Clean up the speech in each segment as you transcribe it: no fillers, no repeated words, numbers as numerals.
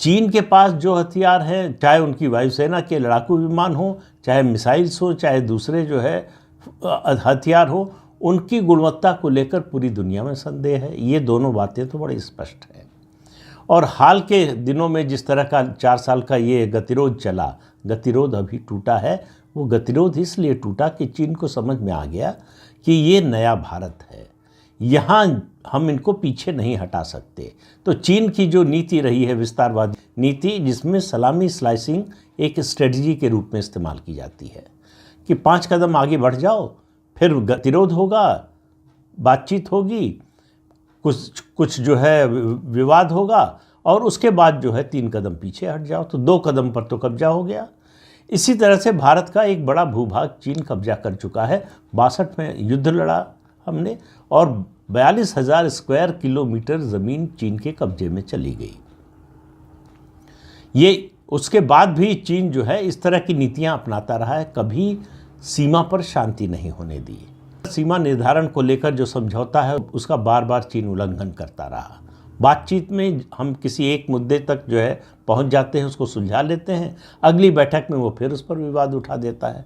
चीन के पास जो हथियार हैं, चाहे उनकी वायुसेना के लड़ाकू विमान हो, चाहे मिसाइल्स हो, चाहे दूसरे जो है हथियार हो, उनकी गुणवत्ता को लेकर पूरी दुनिया में संदेह है। ये दोनों बातें तो बड़ी स्पष्ट हैं। और हाल के दिनों में जिस तरह का 4 साल का ये गतिरोध चला, गतिरोध अभी टूटा है। वो गतिरोध इसलिए टूटा कि चीन को समझ में आ गया कि ये नया भारत है, यहाँ हम इनको पीछे नहीं हटा सकते। तो चीन की जो नीति रही है, विस्तारवादी नीति, जिसमें सलामी स्लाइसिंग एक स्ट्रेटजी के रूप में इस्तेमाल की जाती है कि 5 कदम आगे बढ़ जाओ, फिर गतिरोध होगा, बातचीत होगी, कुछ जो है विवाद होगा, और उसके बाद जो है 3 कदम पीछे हट जाओ, तो 2 कदम पर तो कब्जा हो गया। इसी तरह से भारत का एक बड़ा भूभाग चीन कब्जा कर चुका है। 62 में युद्ध लड़ा हमने और 42,000 स्क्वायर किलोमीटर ज़मीन चीन के कब्जे में चली गई। ये उसके बाद भी चीन जो है इस तरह की नीतियां अपनाता रहा है, कभी सीमा पर शांति नहीं होने दी। सीमा निर्धारण को लेकर जो समझौता है उसका बार बार चीन उल्लंघन करता रहा। बातचीत में हम किसी एक मुद्दे तक जो है पहुंच जाते हैं, उसको सुलझा लेते हैं, अगली बैठक में वो फिर उस पर विवाद उठा देता है।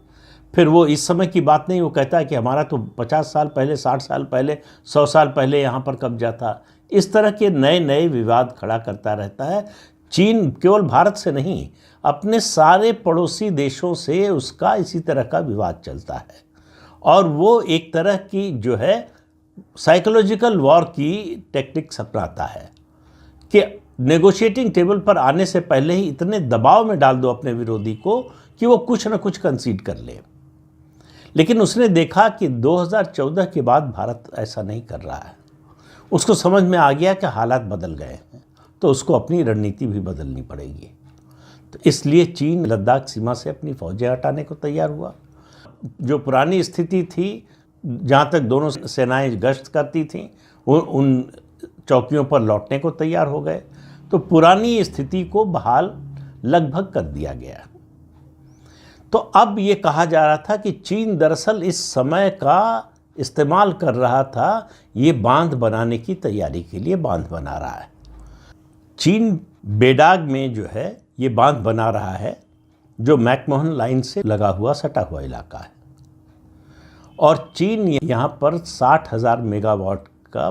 फिर वो इस समय की बात नहीं, वो कहता है कि हमारा तो 50 साल पहले, 60 साल पहले, 100 साल पहले यहाँ पर कब्जा था। इस तरह के नए नए विवाद खड़ा करता रहता है। चीन केवल भारत से नहीं, अपने सारे पड़ोसी देशों से उसका इसी तरह का विवाद चलता है, और वो एक तरह की जो है साइकोलॉजिकल वॉर की टेक्निक्स अपनाता है कि नेगोशिएटिंग टेबल पर आने से पहले ही इतने दबाव में डाल दो अपने विरोधी को कि वो कुछ न कुछ कंसीड कर ले। लेकिन उसने देखा कि 2014 के बाद भारत ऐसा नहीं कर रहा है। उसको समझ में आ गया कि हालात बदल गए हैं, तो उसको अपनी रणनीति भी बदलनी पड़ेगी। तो इसलिए चीन लद्दाख सीमा से अपनी फौजें हटाने को तैयार हुआ। जो पुरानी स्थिति थी, जहाँ तक दोनों सेनाएं गश्त करती थीं, वो उन चौकियों पर लौटने को तैयार हो गए। तो पुरानी स्थिति को बहाल लगभग कर दिया गया। तो अब ये कहा जा रहा था कि चीन दरअसल इस समय का इस्तेमाल कर रहा था, ये बांध बनाने की तैयारी के लिए बांध बना रहा है। चीन बेडाग में जो है ये बांध बना रहा है, जो मैकमोहन लाइन से लगा हुआ सटा हुआ इलाका है, और चीन यहाँ पर 60,000 मेगावाट का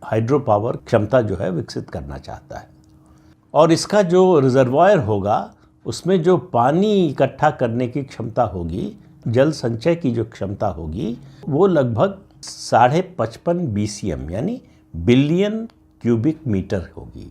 हाइड्रो पावर क्षमता जो है विकसित करना चाहता है। और इसका जो रिजर्वायर होगा, उसमें जो पानी इकट्ठा करने की क्षमता होगी, जल संचय की जो क्षमता होगी, वो लगभग 55.5 BCM यानी बिलियन क्यूबिक मीटर होगी।